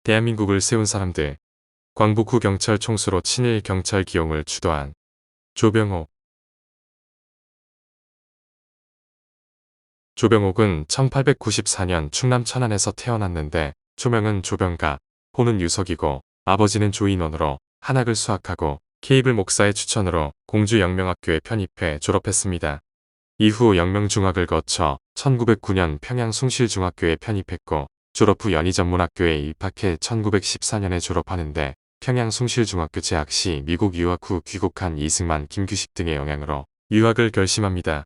대한민국을 세운 사람들. 광복후 경찰 총수로 친일 경찰 기용을 주도한 조병옥. 조병옥은 1894년 충남 천안에서 태어났는데 초명은 조병갑, 호는 유석이고 아버지는 조인원으로 한학을 수학하고 케이블 목사의 추천으로 공주 영명학교에 편입해 졸업했습니다. 이후 영명중학을 거쳐 1909년 평양 숭실중학교에 편입했고 졸업 후 연희전문학교에 입학해 1914년에 졸업하는데 평양 숭실중학교 재학 시 미국 유학 후 귀국한 이승만, 김규식 등의 영향으로 유학을 결심합니다.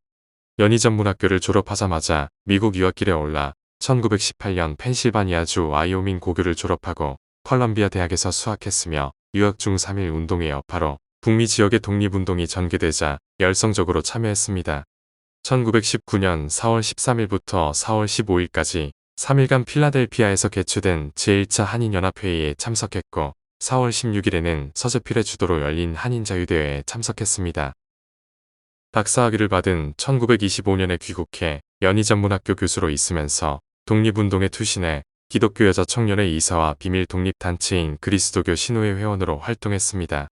연희전문학교를 졸업하자마자 미국 유학길에 올라 1918년 펜실바니아주 와이오밍 고교를 졸업하고 컬럼비아 대학에서 수학했으며 유학 중 3.1 운동의 여파로 북미 지역의 독립운동이 전개되자 열성적으로 참여했습니다. 1919년 4월 13일부터 4월 15일까지 3일간 필라델피아에서 개최된 제1차 한인연합회의에 참석했고 4월 16일에는 서재필의 주도로 열린 한인자유대회에 참석했습니다. 박사학위를 받은 1925년에 귀국해 연희전문학교 교수로 있으면서 독립운동에 투신해 기독교 여자 청년회 이사와 비밀 독립단체인 그리스도교 신우회 회원으로 활동했습니다.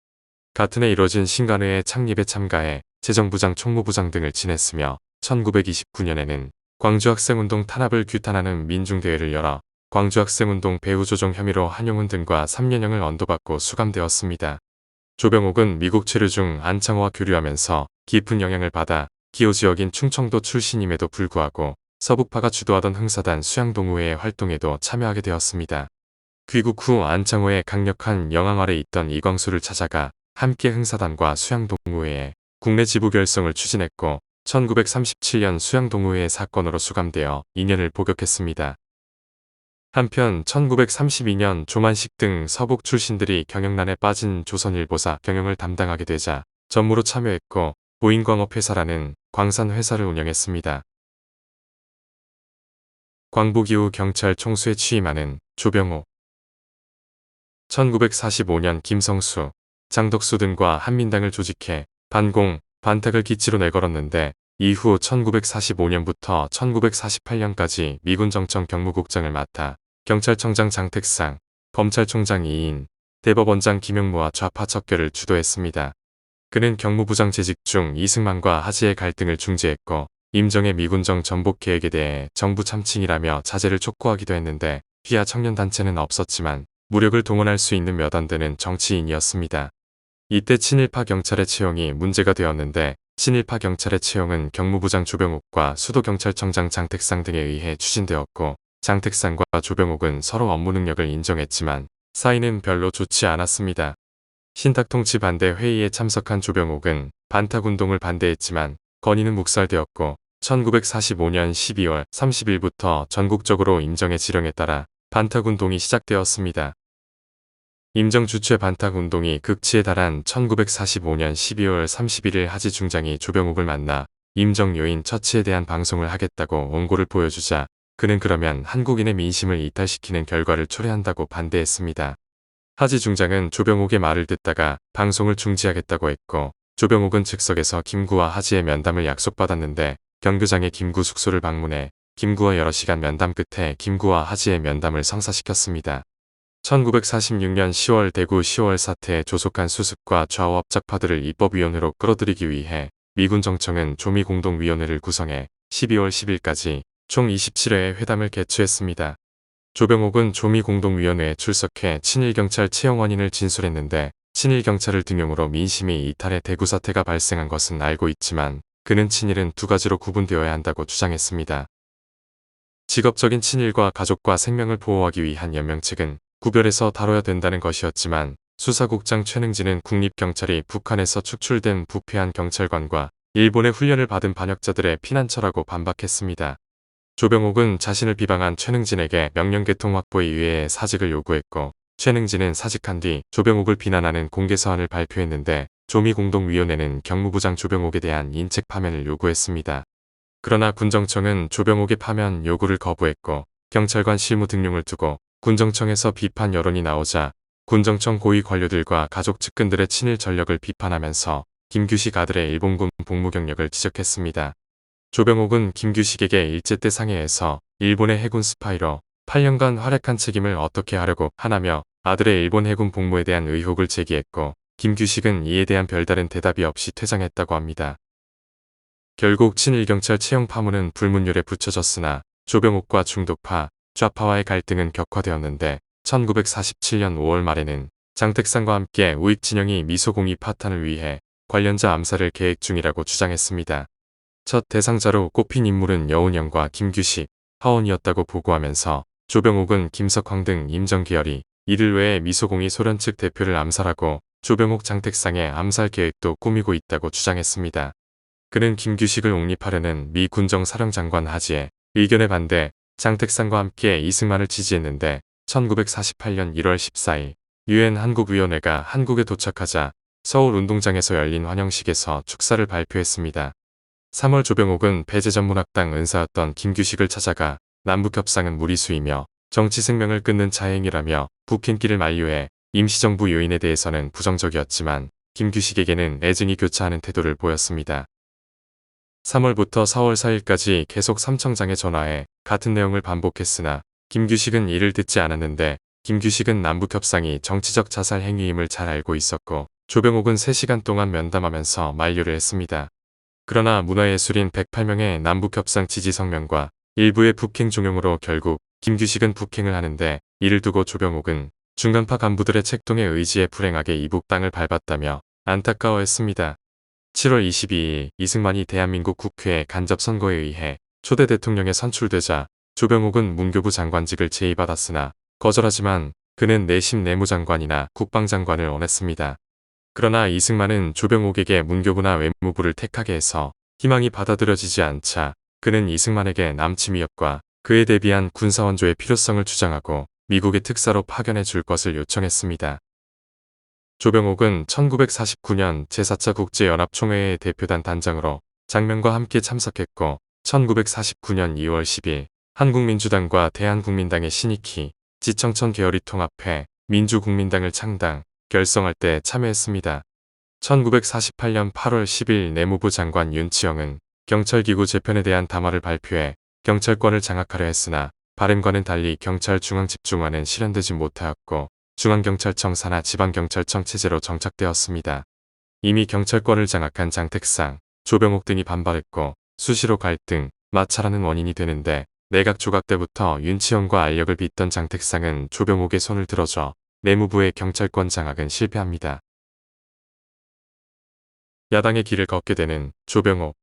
같은 해 이뤄진 신간회의 창립에 참가해 재정부장, 총무부장 등을 지냈으며 1929년에는 광주학생운동 탄압을 규탄하는 민중대회를 열어 광주학생운동 배후조종 혐의로 한용운 등과 3년형을 언도받고 수감되었습니다. 조병옥은 미국 체류 중 안창호와 교류하면서 깊은 영향을 받아 기호 지역인 충청도 출신임에도 불구하고 서북파가 주도하던 흥사단 수양동호회의 활동에도 참여하게 되었습니다. 귀국 후 안창호의 강력한 영향 아래 있던 이광수를 찾아가 함께 흥사단과 수양동호회의 국내 지부 결성을 추진했고 1937년 수양동호회의 사건으로 수감되어 2년을 복역했습니다. 한편 1932년 조만식 등 서북 출신들이 경영난에 빠진 조선일보사 경영을 담당하게 되자 전무로 참여했고 보인광업회사라는 광산회사를 운영했습니다. 광복 이후 경찰 총수에 취임하는 조병옥. 1945년 김성수, 장덕수 등과 한민당을 조직해 반공, 반탁을 기치로 내걸었는데 이후 1945년부터 1948년까지 미군정청 경무국장을 맡아 경찰청장 장택상, 검찰총장 이인, 대법원장 김영무와 좌파 척결을 주도했습니다. 그는 경무부장 재직 중 이승만과 하지의 갈등을 중재했고 임정의 미군정 전복 계획에 대해 정부 참칭이라며 자제를 촉구하기도 했는데 휘하 청년단체는 없었지만 무력을 동원할 수 있는 몇 안 되는 정치인이었습니다. 이때 친일파 경찰의 채용이 문제가 되었는데 친일파 경찰의 채용은 경무부장 조병옥과 수도경찰청장 장택상 등에 의해 추진되었고 장택상과 조병옥은 서로 업무 능력을 인정했지만 사이는 별로 좋지 않았습니다. 신탁통치 반대 회의에 참석한 조병옥은 반탁운동을 반대했지만 건의는 묵살되었고 1945년 12월 30일부터 전국적으로 임정의 지령에 따라 반탁운동이 시작되었습니다. 임정 주최 반탁운동이 극치에 달한 1945년 12월 31일 하지 중장이 조병옥을 만나 임정 요인 처치에 대한 방송을 하겠다고 원고를 보여주자 그는 그러면 한국인의 민심을 이탈시키는 결과를 초래한다고 반대했습니다. 하지 중장은 조병옥의 말을 듣다가 방송을 중지하겠다고 했고 조병옥은 즉석에서 김구와 하지의 면담을 약속받았는데 경교장의 김구 숙소를 방문해 김구와 여러 시간 면담 끝에 김구와 하지의 면담을 성사시켰습니다. 1946년 10월 대구 10월 사태에 조속한 수습과 좌우 합작파들을 입법위원회로 끌어들이기 위해 미군정청은 조미공동위원회를 구성해 12월 10일까지 총 27회의 회담을 개최했습니다. 조병옥은 조미공동위원회에 출석해 친일경찰 채용 원인을 진술했는데 친일경찰을 등용으로 민심이 이탈해 대구 사태가 발생한 것은 알고 있지만 그는 친일은 두 가지로 구분되어야 한다고 주장했습니다. 직업적인 친일과 가족과 생명을 보호하기 위한 연명책은 구별해서 다뤄야 된다는 것이었지만 수사국장 최능진은 국립경찰이 북한에서 축출된 부패한 경찰관과 일본의 훈련을 받은 반역자들의 피난처라고 반박했습니다. 조병옥은 자신을 비방한 최능진에게 명령개통 확보에 의해 사직을 요구했고 최능진은 사직한 뒤 조병옥을 비난하는 공개서한을 발표했는데 조미공동위원회는 경무부장 조병옥에 대한 인책 파면을 요구했습니다. 그러나 군정청은 조병옥의 파면 요구를 거부했고 경찰관 실무 등용을 두고 군정청에서 비판 여론이 나오자 군정청 고위 관료들과 가족 측근들의 친일 전력을 비판하면서 김규식 아들의 일본군 복무 경력을 지적했습니다. 조병옥은 김규식에게 일제 때 상해에서 일본의 해군 스파이로 8년간 활약한 책임을 어떻게 하려고 하나며 아들의 일본 해군 복무에 대한 의혹을 제기했고 김규식은 이에 대한 별다른 대답이 없이 퇴장했다고 합니다. 결국 친일경찰 채용 파문은 불문율에 붙여졌으나 조병옥과 중도파, 좌파와의 갈등은 격화되었는데 1947년 5월 말에는 장택상과 함께 우익진영이 미소공이 파탄을 위해 관련자 암살을 계획 중이라고 주장했습니다. 첫 대상자로 꼽힌 인물은 여운형과 김규식, 하원이었다고 보고하면서 조병옥은 김석황 등 임정 계열이 이들 외에 미소공이 소련 측 대표를 암살하고 조병옥 장택상의 암살 계획도 꾸미고 있다고 주장했습니다. 그는 김규식을 옹립하려는 미 군정사령장관 하지의 의견에 반대 장택상과 함께 이승만을 지지했는데 1948년 1월 14일 유엔 한국위원회가 한국에 도착하자 서울 운동장에서 열린 환영식에서 축사를 발표했습니다. 3월 조병옥은 배제전문학당 은사였던 김규식을 찾아가 남북협상은 무리수이며 정치 생명을 끊는 자행이라며 북행길을 만류해 임시정부 요인에 대해서는 부정적이었지만 김규식에게는 애증이 교차하는 태도를 보였습니다. 3월부터 4월 4일까지 계속 삼청장에 전화해 같은 내용을 반복했으나 김규식은 이를 듣지 않았는데 김규식은 남북협상이 정치적 자살 행위임을 잘 알고 있었고 조병옥은 3시간 동안 면담하면서 만류를 했습니다. 그러나 문화예술인 108명의 남북협상 지지 성명과 일부의 북행 종용으로 결국 김규식은 북행을 하는데 이를 두고 조병옥은 중간파 간부들의 책동에 의지해 불행하게 이북 땅을 밟았다며 안타까워했습니다. 7월 22일 이승만이 대한민국 국회의 간접선거에 의해 초대 대통령에 선출되자 조병옥은 문교부 장관직을 제의받았으나 거절하지만 그는 내심 내무장관이나 국방장관을 원했습니다. 그러나 이승만은 조병옥에게 문교부나 외무부를 택하게 해서 희망이 받아들여지지 않자 그는 이승만에게 남침위협과 그에 대비한 군사원조의 필요성을 주장하고 미국의 특사로 파견해 줄 것을 요청했습니다. 조병옥은 1949년 제4차 국제연합총회의 대표단 단장으로 장면과 함께 참석했고 1949년 2월 10일 한국민주당과 대한국민당의 신익희, 지청천 계열이 통합해 민주국민당을 창당, 결성할 때 참여했습니다. 1948년 8월 10일 내무부 장관 윤치영은 경찰기구 재편에 대한 담화를 발표해 경찰권을 장악하려 했으나 바람과는 달리 경찰 중앙집중화는 실현되지 못하였고 중앙경찰청 산하 지방경찰청 체제로 정착되었습니다. 이미 경찰권을 장악한 장택상, 조병옥 등이 반발했고 수시로 갈등, 마찰하는 원인이 되는데 내각 조각 때부터 윤치영과 알력을 빚던 장택상은 조병옥의 손을 들어줘 내무부의 경찰권 장악은 실패합니다. 야당의 길을 걷게 되는 조병옥.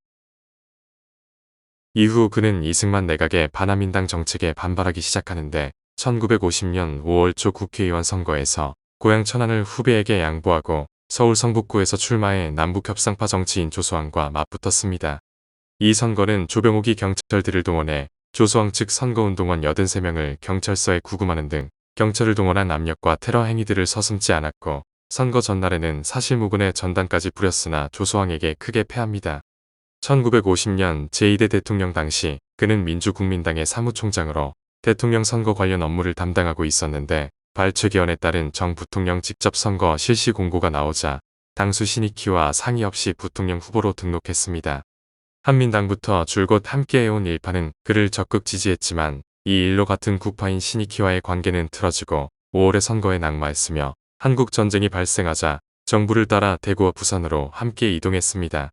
이후 그는 이승만 내각의 반한민당 정책에 반발하기 시작하는데 1950년 5월 초 국회의원 선거에서 고향 천안을 후배에게 양보하고 서울 성북구에서 출마해 남북협상파 정치인 조소왕과 맞붙었습니다. 이 선거는 조병옥이 경찰들을 동원해 조소왕 측 선거운동원 83명을 경찰서에 구금하는 등 경찰을 동원한 압력과 테러 행위들을 서슴지 않았고 선거 전날에는 사실무근의 전단까지 부렸으나 조소왕에게 크게 패합니다. 1950년 제2대 대통령 당시 그는 민주국민당의 사무총장으로 대통령 선거 관련 업무를 담당하고 있었는데 발췌기원에 따른 정 부통령 직접 선거 실시 공고가 나오자 당수 신익희와 상의 없이 부통령 후보로 등록했습니다. 한민당부터 줄곧 함께해온 일파는 그를 적극 지지했지만 이 일로 같은 구파인 신익희와의 관계는 틀어지고 5월의 선거에 낙마했으며 한국전쟁이 발생하자 정부를 따라 대구와 부산으로 함께 이동했습니다.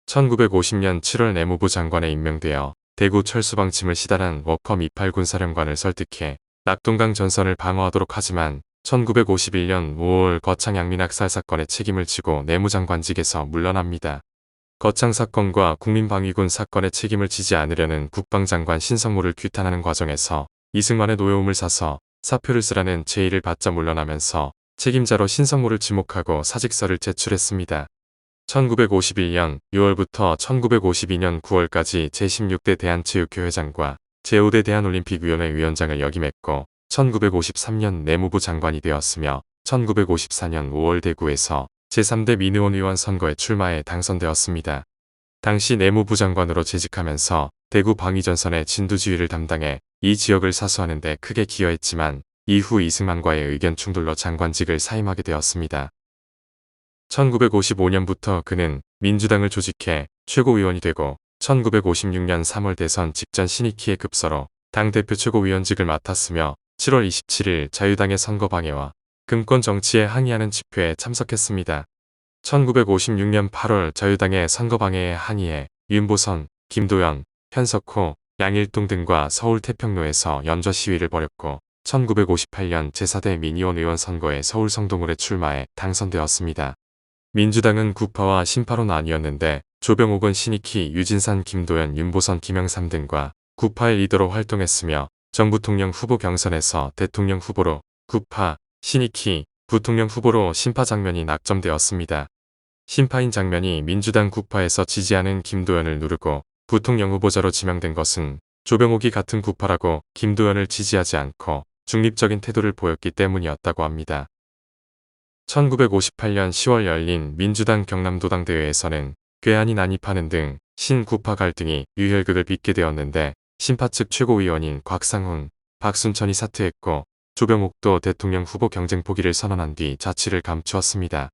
1950년 7월 내무부 장관에 임명되어 대구 철수방침을 시달한 워커 미팔 군사령관을 설득해 낙동강 전선을 방어하도록 하지만 1951년 5월 거창 양민학살 사건의 책임을 지고 내무장관직에서 물러납니다. 거창 사건과 국민방위군 사건의 책임을 지지 않으려는 국방장관 신성모를 규탄하는 과정에서 이승만의 노여움을 사서 사표를 쓰라는 제의를 받자 물러나면서 책임자로 신성모를 지목하고 사직서를 제출했습니다. 1951년 6월부터 1952년 9월까지 제16대 대한체육회 회장과 제5대 대한올림픽위원회 위원장을 역임했고 1953년 내무부 장관이 되었으며 1954년 5월 대구에서 제3대 민의원 의원 선거에 출마해 당선되었습니다. 당시 내무부 장관으로 재직하면서 대구 방위전선의 진두지휘를 담당해 이 지역을 사수하는 데 크게 기여했지만 이후 이승만과의 의견 충돌로 장관직을 사임하게 되었습니다. 1955년부터 그는 민주당을 조직해 최고위원이 되고 1956년 3월 대선 직전 신익희의 급서로 당대표 최고위원직을 맡았으며 7월 27일 자유당의 선거방해와 금권 정치에 항의하는 집회에 참석했습니다. 1956년 8월 자유당의 선거방해에 항의해 윤보선, 김도연, 현석호, 양일동 등과 서울 태평로에서 연좌 시위를 벌였고 1958년 제4대 민의원 의원 선거에 서울 성동을에 출마해 당선되었습니다. 민주당은 구파와 신파로 나뉘었는데 조병옥은 신익희, 유진산, 김도연, 윤보선, 김영삼 등과 구파의 리더로 활동했으며 정부통령 후보 경선에서 대통령 후보로 구파, 신익희, 부통령 후보로 신파 장면이 낙점되었습니다. 신파인 장면이 민주당 구파에서 지지하는 김도연을 누르고 부통령 후보자로 지명된 것은 조병옥이 같은 구파라고 김도연을 지지하지 않고 중립적인 태도를 보였기 때문이었다고 합니다. 1958년 10월 열린 민주당 경남도당 대회에서는 괴한이 난입하는 등 신구파 갈등이 유혈극을 빚게 되었는데 신파 측 최고위원인 곽상훈, 박순천이 사퇴했고 조병옥도 대통령 후보 경쟁 포기를 선언한 뒤 자취를 감추었습니다.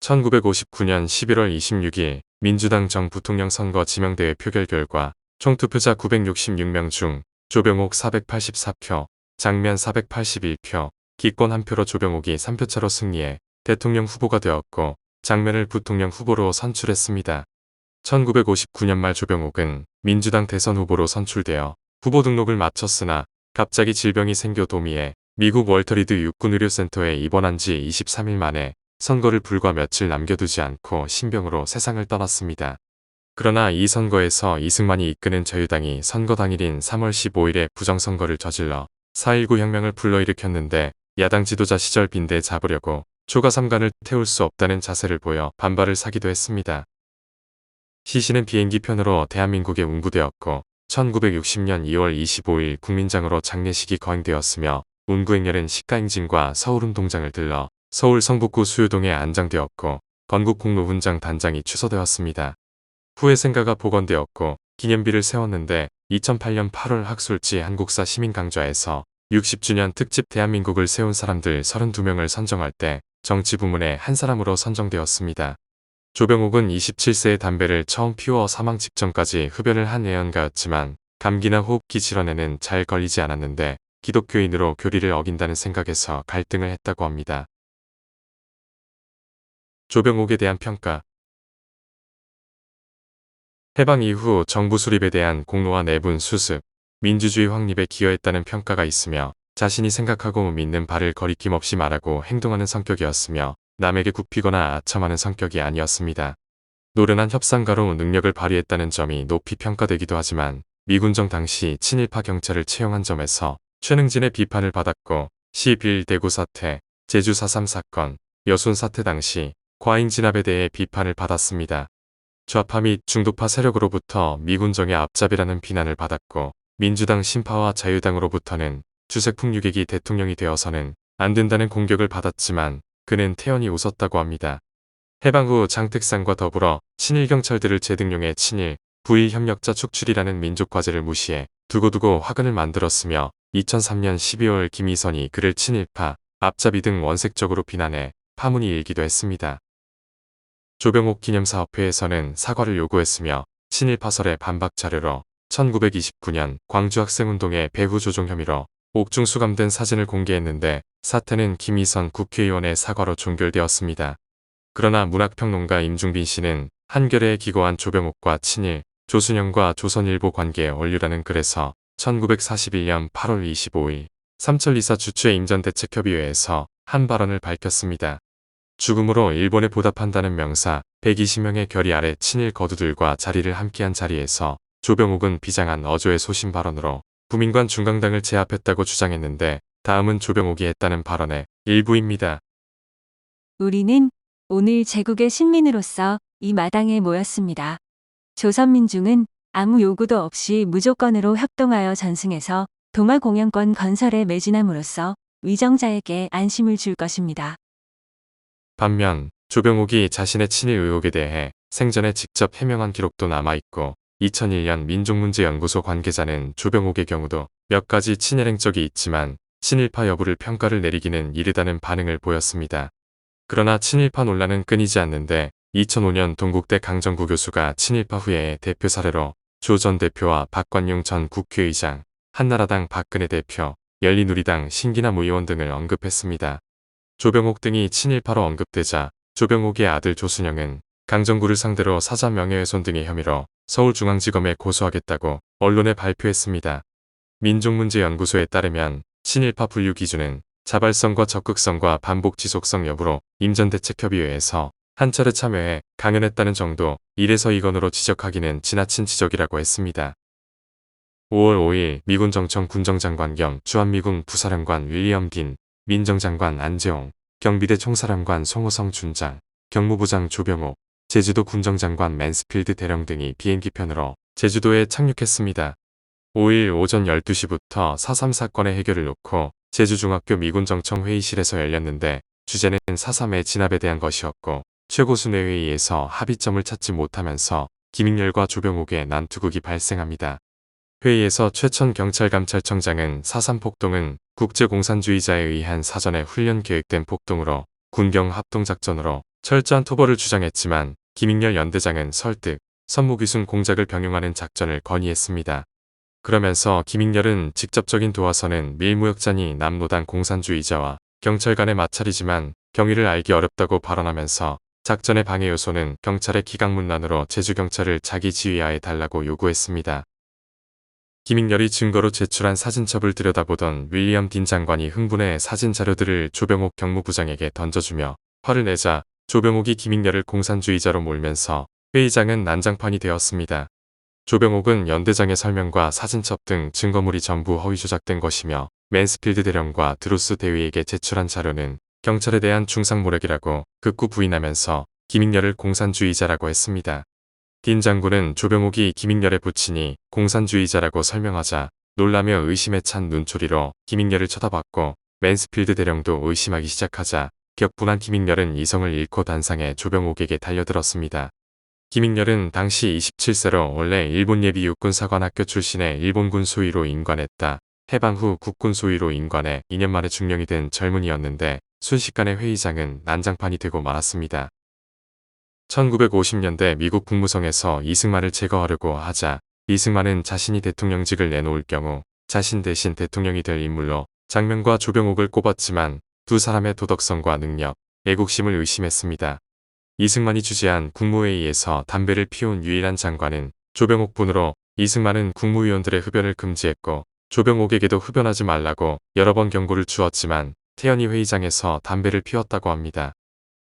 1959년 11월 26일 민주당 정부통령 선거 지명대회 표결 결과 총투표자 966명 중 조병옥 484표, 장면 481표, 기권 1표로 조병옥이 3표차로 승리해 대통령 후보가 되었고 장면을 부통령 후보로 선출했습니다. 1959년 말 조병옥은 민주당 대선 후보로 선출되어 후보 등록을 마쳤으나 갑자기 질병이 생겨 도미해 미국 월터리드 육군의료센터에 입원한 지 23일 만에 선거를 불과 며칠 남겨두지 않고 신병으로 세상을 떠났습니다. 그러나 이 선거에서 이승만이 이끄는 자유당이 선거 당일인 3월 15일에 부정선거를 저질러 4.19 혁명을 불러일으켰는데 야당 지도자 시절 빈대 잡으려고 초가 삼간을 태울 수 없다는 자세를 보여 반발을 사기도 했습니다. 시신은 비행기 편으로 대한민국에 운구되었고 1960년 2월 25일 국민장으로 장례식이 거행되었으며 운구행렬은 식가행진과 서울운동장을 들러 서울 성북구 수유동에 안장되었고 건국공로훈장 단장이 취소되었습니다. 후에 생가가 복원되었고 기념비를 세웠는데 2008년 8월 학술지 한국사 시민강좌에서 60주년 특집 대한민국을 세운 사람들 32명을 선정할 때 정치부문의 한 사람으로 선정되었습니다. 조병옥은 27세에 담배를 처음 피워 사망 직전까지 흡연을 한 애연가였지만 감기나 호흡기 질환에는 잘 걸리지 않았는데 기독교인으로 교리를 어긴다는 생각에서 갈등을 했다고 합니다. 조병옥에 대한 평가. 해방 이후 정부 수립에 대한 공로와 내분 수습, 민주주의 확립에 기여했다는 평가가 있으며 자신이 생각하고 믿는 바를 거리낌 없이 말하고 행동하는 성격이었으며 남에게 굽히거나 아첨하는 성격이 아니었습니다. 노련한 협상가로 능력을 발휘했다는 점이 높이 평가되기도 하지만 미군정 당시 친일파 경찰을 채용한 점에서 최능진의 비판을 받았고 11 대구 사태, 제주 4.3 사건, 여순 사태 당시 과잉 진압에 대해 비판을 받았습니다. 좌파 및 중도파 세력으로부터 미군정의 앞잡이라는 비난을 받았고 민주당 신파와 자유당으로부터는 주색풍류객이 대통령이 되어서는 안 된다는 공격을 받았지만 그는 태연히 웃었다고 합니다. 해방 후 장택상과 더불어 친일경찰들을 재등용해 친일, 부일 협력자 축출이라는 민족과제를 무시해 두고두고 화근을 만들었으며 2003년 12월 김희선이 그를 친일파, 앞잡이 등 원색적으로 비난해 파문이 일기도 했습니다. 조병옥 기념사업회에서는 사과를 요구했으며 친일파설의 반박 자료로 1929년 광주학생운동의 배후 조종 혐의로 옥중 수감된 사진을 공개했는데 사태는 김희선 국회의원의 사과로 종결되었습니다. 그러나 문학평론가 임중빈 씨는 한겨레에 기고한 조병옥과 친일, 조순영과 조선일보 관계의 원류라는 글에서 1941년 8월 25일 삼철 이사 주최 임전대책협의회에서 한 발언을 밝혔습니다. 죽음으로 일본에 보답한다는 명사 120명의 결의 아래 친일 거두들과 자리를 함께한 자리에서 조병옥은 비장한 어조의 소신 발언으로 부민관 중강당을 제압했다고 주장했는데 다음은 조병옥이 했다는 발언의 일부입니다. 우리는 오늘 제국의 신민으로서 이 마당에 모였습니다. 조선민중은 아무 요구도 없이 무조건으로 협동하여 전승해서 동아공영권 건설에 매진함으로써 위정자에게 안심을 줄 것입니다. 반면 조병옥이 자신의 친일 의혹에 대해 생전에 직접 해명한 기록도 남아있고 2001년 민족문제연구소 관계자는 조병옥의 경우도 몇 가지 친일 행적이 있지만 친일파 여부를 평가를 내리기는 이르다는 반응을 보였습니다. 그러나 친일파 논란은 끊이지 않는데 2005년 동국대 강정구 교수가 친일파 후예의 대표 사례로 조 전 대표와 박관용 전 국회의장, 한나라당 박근혜 대표, 열린우리당 신기남 의원 등을 언급했습니다. 조병옥 등이 친일파로 언급되자 조병옥의 아들 조순영은 강정구를 상대로 사자 명예훼손 등의 혐의로 서울중앙지검에 고소하겠다고 언론에 발표했습니다. 민족문제연구소에 따르면 친일파 분류 기준은 자발성과 적극성과 반복 지속성 여부로 임전대책협의회에서 한 차례 참여해 강연했다는 정도, 이래서 이건으로 지적하기는 지나친 지적이라고 했습니다. 5월 5일 미군 정청 군정장관 겸 주한미군 부사령관 윌리엄 딘, 민정장관 안재홍, 경비대 총사령관 송호성 준장, 경무부장 조병옥, 제주도 군정장관 맨스필드 대령 등이 비행기편으로 제주도에 착륙했습니다. 5일 오전 12시부터 4.3 사건의 해결을 놓고 제주중학교 미군정청 회의실에서 열렸는데 주제는 4.3의 진압에 대한 것이었고 최고순회회의에서 합의점을 찾지 못하면서 김익렬과 조병옥의 난투극이 발생합니다. 회의에서 최천 경찰감찰청장은 4.3 폭동은 국제공산주의자에 의한 사전에 훈련 계획된 폭동으로 군경 합동작전으로 철저한 토벌을 주장했지만 김익렬 연대장은 설득, 선무귀순 공작을 병용하는 작전을 건의했습니다. 그러면서 김익렬은 직접적인 도화선은 밀무역자니 남노당 공산주의자와 경찰 간의 마찰이지만 경위를 알기 어렵다고 발언하면서 작전의 방해 요소는 경찰의 기강문란으로 제주경찰을 자기 지휘하에 달라고 요구했습니다. 김익렬이 증거로 제출한 사진첩을 들여다보던 윌리엄 딘 장관이 흥분해 사진 자료들을 조병옥 경무부장에게 던져주며 화를 내자 조병옥이 김익렬을 공산주의자로 몰면서 회의장은 난장판이 되었습니다. 조병옥은 연대장의 설명과 사진첩 등 증거물이 전부 허위 조작된 것이며 맨스필드 대령과 드루스 대위에게 제출한 자료는 경찰에 대한 중상모략이라고 극구 부인하면서 김익렬을 공산주의자라고 했습니다. 딘 장군은 조병옥이 김익렬의 부친이 공산주의자라고 설명하자 놀라며 의심에 찬 눈초리로 김익렬을 쳐다봤고 맨스필드 대령도 의심하기 시작하자 격분한 김익렬은 이성을 잃고 단상에 조병옥에게 달려들었습니다. 김익렬은 당시 27세로 원래 일본 예비 육군사관학교 출신의 일본군 소위로 임관했다. 해방 후 국군 소위로 임관해 2년 만에 중령이 된 젊은이였는데 순식간에 회의장은 난장판이 되고 말았습니다. 1950년대 미국 국무성에서 이승만을 제거하려고 하자 이승만은 자신이 대통령직을 내놓을 경우 자신 대신 대통령이 될 인물로 장명과 조병옥을 꼽았지만 두 사람의 도덕성과 능력, 애국심을 의심했습니다. 이승만이 주재한 국무회의에서 담배를 피운 유일한 장관은 조병옥뿐으로 이승만은 국무위원들의 흡연을 금지했고 조병옥에게도 흡연하지 말라고 여러 번 경고를 주었지만 태연히 회의장에서 담배를 피웠다고 합니다.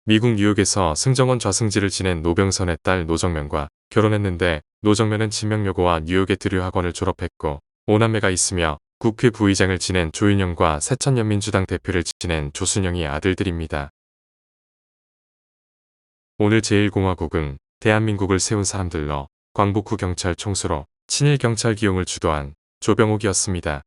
미국 뉴욕에서 승정원 좌승지를 지낸 노병선의 딸 노정면과 결혼했는데 노정면은 진명여고와 뉴욕의 드류 학원을 졸업했고 5남매가 있으며 국회 부의장을 지낸 조윤영과 새천년민주당 대표를 지낸 조순영이 아들들입니다. 오늘 제1공화국은 대한민국을 세운 사람들로 광복 후 경찰 총수로 친일 경찰 기용을 주도한 조병옥이었습니다.